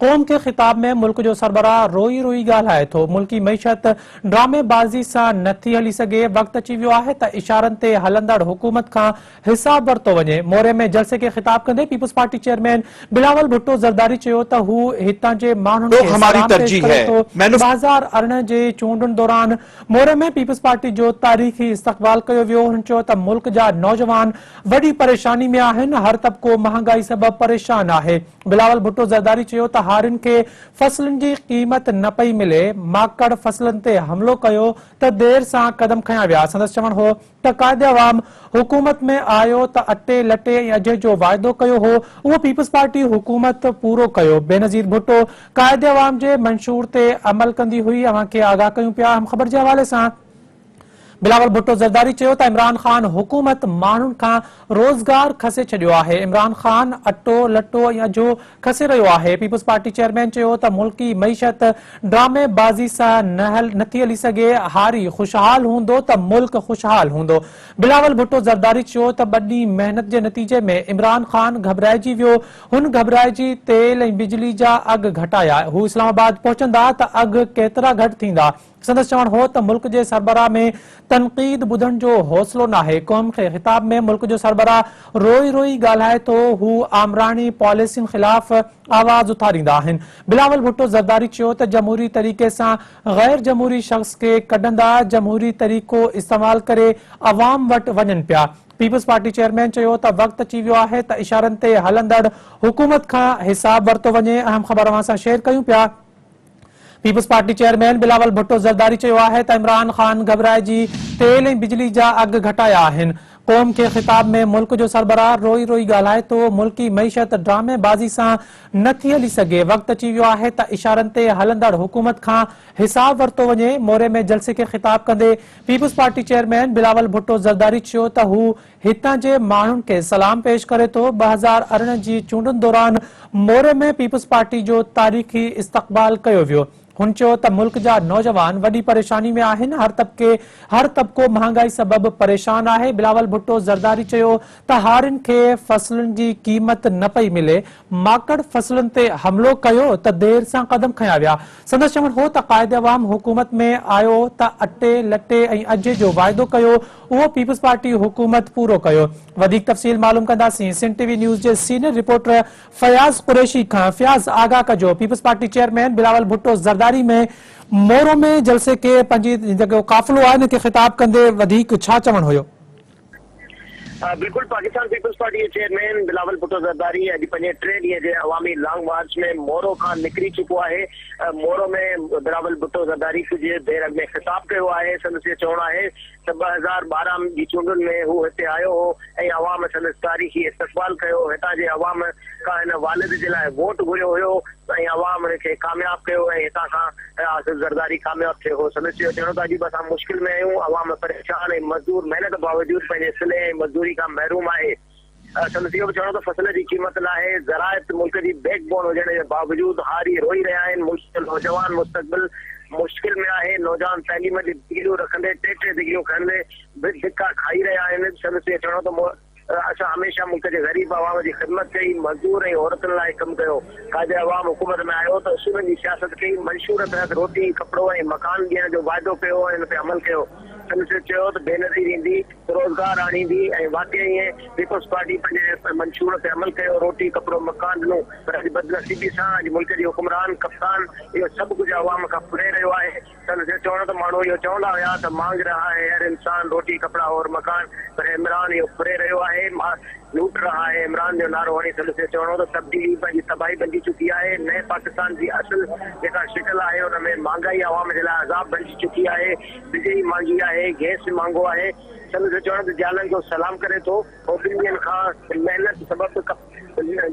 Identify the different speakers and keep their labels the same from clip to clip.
Speaker 1: क़ौम के ख़िताब में मुल्क जो सरबराह रोई रोई ॻाल्हाए थो। मुल्की मईशत ड्रामेबाज़ी सां नथी हली सघे। वक़्तु अची वियो आहे त इशारनि ते हलंदड़ हुकूमत खां हिसाब वरितो वञे। मोरे में जलसे खे ख़िताब कंदे पीपल्स पार्टी चेयरमैन बिलावल भुट्टो ज़रदारी चयो त हू हितां जे माण्हुनि खे सलाम पेश करे थो। 2018 जे चूंडुनि दौरान मोरे में पीपल्स पार्टी जो तारीख़ी इस्तक़बाल कयो वियो। हुन चयो त मुल्क जा नौजवान वॾी परेशानी में आहिनि। हर तबिको महांगाई सबबि परेशान आहे। बिलावल भुट्टो ज़रदारी चयो त हारियुनि खे फसलनि जी क़ीमत न पई मिले। माकड़ फसलनि ते हमिलो कयो त देर सां कदम खयां विया। संदसि चवणु हो त क़ाइदे अवाम हुकूमत में आयो त अटे लटे ऐं अॼु जो वाइदो कयो हो उहो पीपल्स पार्टी हुकूमत पूरो कयो। बेनज़ीर भुट्टो क़ाइदे अवाम जे मंशूर ते अमल कंदी हुई। अव्हां खे आगाह कयूं पिया। हम ख़बर जे हवाले सां बिलावल भुट्टो ज़रदारी चयो त इमरान ख़ान हुकूमत माण्हुनि खां रोज़गार खसे छॾियो आहे। इमरान ख़ान अटो लटो ऐं अझो खसे रहियो आहे। पीपल्स पार्टी चेयरमैन चयो त मुल्की मईशत ड्रामेबाज़ी सां नथी हली सघे। हारी खुशहाल हूंदो त मुल्क खुशहाल हूंदो। बिलावल भुट्टो ज़रदारी चयो त वॾी महिनत जे नतीजे में इमरान ख़ान घबराइजी वियो। हुन घबराइजी तेल ऐं बिजली जा अघ घटाया। हू इस्लामाबाद पहुचंदा त अघ केतिरा घटि थींदा। संदसि चवणु हो त मुल्क जे सरबराह में तनक़ीद ॿुधण जो हौसलो नाहे। क़ौम खे ख़िताब में मुल्क जो सरबराह रोई रोई ॻाल्हाए थो। हू आमराणी पॉलिसियुनि ख़िलाफ़ आवाज़ उथारींदा आहिनि। बिलावल भुट्टो ज़रदारी चयो त जमहूरी तरीक़े सां गैर जमहूरी शख़्स खे कढंदा जमहूरी तरीक़ो इस्तेमाल करे अवाम वटि वञनि पिया। पीपल्स पार्टी चेयरमैन चयो त वक़्तु अची वियो आहे त इशारनि ते हलंदड़ हुकूमत खां हिसाब वरितो वञे। अहम ख़बर अव्हां सां शेयर कयूं पिया। पीपल्स पार्टी चेयरमैन बिलावल भुट्टो ज़रदारी चयो आहे त इमरान ख़ान घबराइजी तेल ऐं बिजली जा अघ घटाया आहिनि। क़ौम के ख़िताब में मुल्क जो सरबराह रोई रोई ॻाल्हाए थो। मुल्की मईशत ड्रामेबाज़ी सां नथी हली सघे। वक़्तु अची वियो आहे त इशारनि ते हलंदड़ हुकूमत खां हिसाब वरितो वञे। मोरे में जलसे खे ख़िताब कंदे पीपल्स पार्टी चेयरमैन बिलावल भुट्टो ज़रदारी चयो त हू हितां जे माण्हुनि खे सलाम पेश करे थो। 2018 जी चूंडुनि दौरान मोरे में पीपल्स पार्टी जो तारीख़ी इस्तक़बाल कयो वियो। हुन चयो त मुल्क जा नौजवान वॾी परेशानी में आहिनि। हर तबिको महांगाई सबबि परेशान आहे। बिलावल भुट्टो ज़रदारी चयो त हारियुनि खे फसलनि जी क़ीमत न पई मिले। माकड़ फसलनि ते हमिलो कयो त देर सां कदम खयां विया। संदसि चवणु हो त क़ाइदे अवाम हुकूमत में आयो त अटे लटे ऐं अॼु जो वाइदो कयो उहो पीपल्स पार्टी हुकूमत पूरो कयो। वधीक तफ़सील मालूम कंदासीं सिंध टीवी न्यूज़ जे सीनियर रिपोर्टर फयाज़ कुरैशी खां। फयाज़ आगाह कजो। पीपल्स पार्टी चेयरमैन बिलावल भुट्टो ज़रदारी में मोरो में जलसे के पंहिंजी जेको काफ़िलो आहे हिन खे ख़िताब कंदे वधीक छा चवणु हुयो?
Speaker 2: बिल्कुल पाकिस्तान पीपल्स पार्टी के चेयरमैन बिलावल भुट्टो ज़रदारी अॼु पंहिंजे 3 ॾींहं जे अवामी लॉन्ग मार्च में मोरो खां निकिरी चुको आहे। मोरो में बिलावल भुट्टो ज़रदारी कुझु देर में ख़िताब कयो आहे। संदसि चवणु आहे त 2012 जी चूंडुनि में हू हिते आयो हो ऐं अवाम संदसि तारीख़ी इस्तक़बाल कयो। हितां जे अवाम खां हिन वालिद जे लाइ वोट घुरियो हुयो ऐं अवाम खे कामयाब कयो ऐं हितां खां ज़रदारी कामयाब थियो हो। संदसि चवणो त अॼु बि असां मुश्किल में आहियूं। अवाम परेशान ऐं मज़दूर महिनत बावजूदि पंहिंजे सिले ऐं मज़दूरी खां महरूम आहे। संदसि इहो बि चवणो त फसल जी क़ीमत लाइ ज़रायत मुल्क जी बैकबोन हुजण जे बावजूदि हारी रोई रहिया आहिनि। मुल्क जो नौजवान मुस्तक़बिल मुश्किल में आहे। नौजवान तइलीम जी डिग्रियूं रखंदे 3 डिग्रियूं खणंदे धिका खाई रहिया आहिनि। संदसि चवणो त असां हमेशह मुल्क जे ग़रीब अवाम जी ख़िदमत कई। मज़दूर ऐं औरतुनि लाइ कमु कयो। क़ाइदे अवाम हुकूमत में आयो त उसूलनि जी सियासत कई। मंशूर तहत रोटी कपिड़ो ऐं मकान ॾियण जो वाइदो कयो ऐं हिन ते अमल कयो। संदसि चयो त बेनज़ीर ईंदी रोज़गार आणींदी ऐं वाक़ई पीपल्स पार्टी पंहिंजे मंशूर ते अमल कयो। रोटी कपिड़ो मकान ॾिनो पर अॼु बदनसीबी सां अॼु मुल्क जी हुकुमरान कप्तान इहो सभु कुझु अवाम खां पुरे रहियो आहे। संदसि चवणो त माण्हू इहो चवंदा हुया त मांग रहा है हर इंसान रोटी कपिड़ा और मकान, पर इमरान इहो पुरे रहियो आहे। लूट रहा है इमरान जो नारो हणी संदसि चवणो त तब्दीली पंहिंजी तबाही बणिजी चुकी आहे। नए पाकिस्तान जी असुल जेका शिकल आहे हुन में महांगाई अवाम जे लाइ अज़ाब बणिजी चुकी आहे। बिजली महांगी आहे, गैस बि महांगो आहे। संदसि चवणो त जालनि जो सलाम करे थो। उहो 2 ॾींहंनि खां महिनत सबबि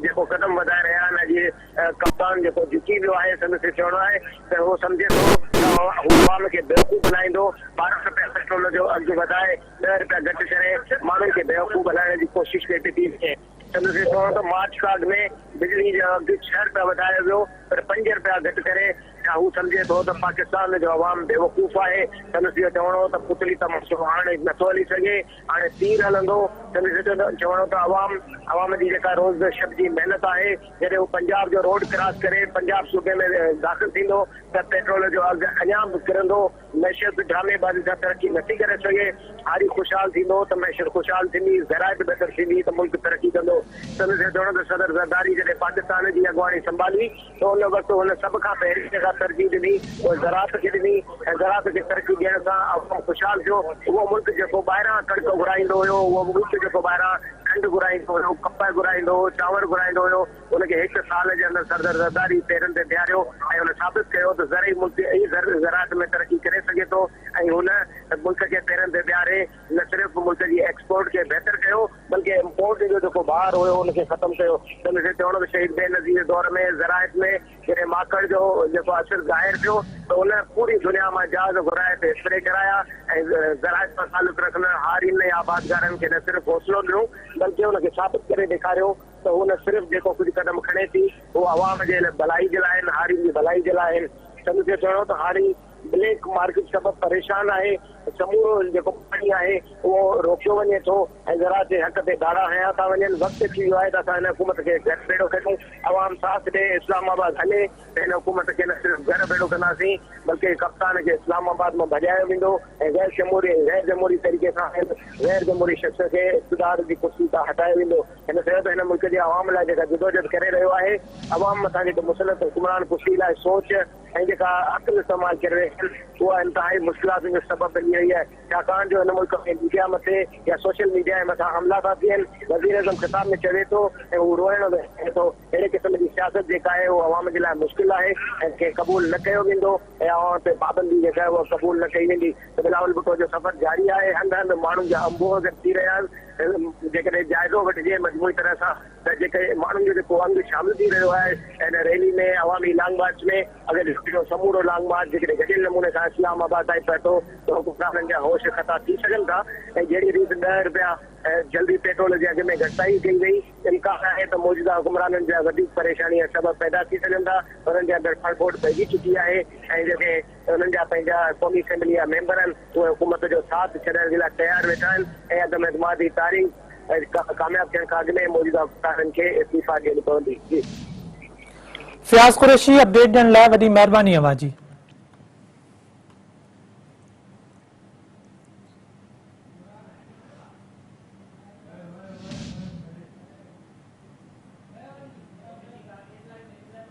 Speaker 2: जेको कदम वधाए रहिया आहिनि। अॼु कप्तान जेको झुकी वियो आहे। संदसि चवणो आहे त उहो सम्झे थो अवाम खे बेवकूफ़ बनाईंदो। 12 रुपया पेट्रोल जो अघु वधाए 10 रुपया घटि करे माण्हुनि खे बेवकूफ़ बनाइण जी कोशिशि कई थी थिए। संदसि चवणो त मार्च कार्ड में बिजली जो अघु 6 रुपया वधायो वियो पर 5 रुपया घटि करे हू सम्झे थो त पाकिस्तान जो अवाम बेवकूफ़ आहे। संदसि इहो चवणो त पुतली तमाशो हाणे नथो हली सघे, हाणे तीर हलंदो। संदसि चवणो त अवाम जी जेका रोज़ शब जी महिनत आहे, जॾहिं हू पंजाब जो रोड क्रॉस करे पंजाब सूबे में दाख़िल थींदो त पेट्रोल जो अघु अञा बि किरंदो। मैशियत ड्रामेबाज़ी सां तरक़ी नथी करे सघे। हारी ख़ुशहाल थींदो त मैशियत ख़ुशहाल थींदी, ज़राइत बहितर थींदी त मुल्क तरक़ी कंदो। संदसि चवणो त सदर ज़रदारी जॾहिं पाकिस्तान जी अॻुवाणी संभाली त उन वक़्तु हुन सभ खां पहिरीं जेका तरजीह ॾिनी उहा ज़राअत खे ॾिनी ऐं ज़राअत खे तरक़ी ॾियण सां अवाम ख़ुशहाल थियो। उहो मुल्क जेको ॿाहिरां कणिक घुराईंदो हुयो, उहो मुल्क जेको ॿाहिरां खंडु घुराईंदो हुयो, कपह घुराईंदो हुयो, चांवर घुराईंदो हुयो, उनखे 1 साल जे अंदरि सदर ज़रदारी पेरनि ते बीहारियो ऐं हुन साबित कयो त ज़रई मुल्क ज़राअत में तरक़ी करे सघे थो ऐं हुन मुल्क खे पेरनि ते बीहारे न सिर्फ़ु मुल्क जी एक्सपोर्ट खे बहितर कयो बल्कि इम्पोर्ट जो जेको ॿाहिरि हुयो उनखे ख़तमु कयो। संदसि चवणो त शहीद बेनज़ीर दौर में ज़राअत में जॾहिं माकड़ जो जेको असरु ज़ाहिर थियो त उन पूरी दुनिया मां जहाज़ घुराए ते स्प्रे कराया ऐं ज़राअत सां तालुक़ रखंदड़ हारियुनि ऐं आबादगारनि खे न सिर्फ़ु हौसलो ॾिनो बल्कि हुनखे साबित करे ॾेखारियो त हुन सिर्फ़ु जेको कुझु क़दम खणे थी उहो अवाम जे भलाई जे लाइ आहिनि, हारियुनि जी भलाई जे लाइ आहिनि। संदसि चवणो त हारी ब्लैक मार्केट सबबु परेशान आहे, समूरो जेको पाणी आहे उहो रोकियो वञे थो ऐं ज़राअत जे हक़ ते दाड़ा हया था वञनि। वक़्तु थी वियो आहे त असां हिन हुकूमत खे घर भेड़ो कयूं, अवाम साथ ॾे, इस्लामाबाद हले त हिन हुकूमत खे न सिर्फ़ु घर भेड़ो कंदासीं बल्कि कप्तान खे इस्लामाबाद मां भॼायो वेंदो ऐं गैर जमहूरी तरीक़े सां गैर जमहूरी शख़्स खे इक़्तिदार जी कुर्सी तां हटायो वेंदो। हिन करे त हिन मुल्क जे अवाम लाइ जेका जदोजहद करे रहियो आहे, अवाम मथां जेको मुसलत हुक्मरान कुर्सी लाइ सोच ऐं जेका अक़ल इस्तेमालु करे रहिया आहिनि उहा इंतिहाई मुश्किलातुनि जो सबबु बनी रही आहे। छाकाणि जो हिन मुल्क में मीडिया मथे या सोशल मीडिया जे मथां हमला था थियनि। वज़ीर आज़म ख़िताब में चवे थो ऐं हू रोइण रहे थो। अहिड़े क़िस्म जी सियासत जेका आहे उहा अवाम जे लाइ मुश्किल आहे ऐं कंहिं क़बूल न कयो वेंदो ऐं अवाम ते पाबंदी जेका आहे उहा क़बूल न कई वेंदी। त बिलावल भुट्टो जो सफ़र जारी आहे। हंधि हंधि माण्हुनि जा अंबोह थी रहिया आहिनि। जेकॾहिं जाइज़ो वठिजे मजमूई तरह सां त जेके माण्हुनि जो जेको अंग शामिल थी रहियो आहे हिन रैली में अवामी लॉन्ग मार्च में, अगरि ॾिठो समूरो लॉन्ग मार्च जेकॾहिं गॾियल नमूने सां इस्लामाबाद ताईं पहुतो त हुकुमराननि जा होश ख़ता थी सघनि था ऐं जहिड़ी रीति 10 रुपया जल्दी पेट्रोल जे अघ में घटिताई कई वई, इम्कान आहे त मौजूदा हुकुमराननि जा वधीक परेशानी सबब पैदा थी सघनि था। हुननि जे अंदरि फड़फोड़ पइजी चुकी आहे ऐं जेके हुननि जा पंहिंजा क़ौमी असेंबली जा मेंबर आहिनि उहे हुकूमत जो साथ छॾण जे लाइ तयारु वेठा आहिनि ऐं अदम एतमादी तारीख़ कामयाब थियण खां अॻु में मौजूदा हुकुमराननि खे इस्तीफ़ा ॾियणी पवंदी।
Speaker 1: फयाज़ कुरैशी अपडेट ॾियण लाइ वॾी महिरबानी अव्हां जी।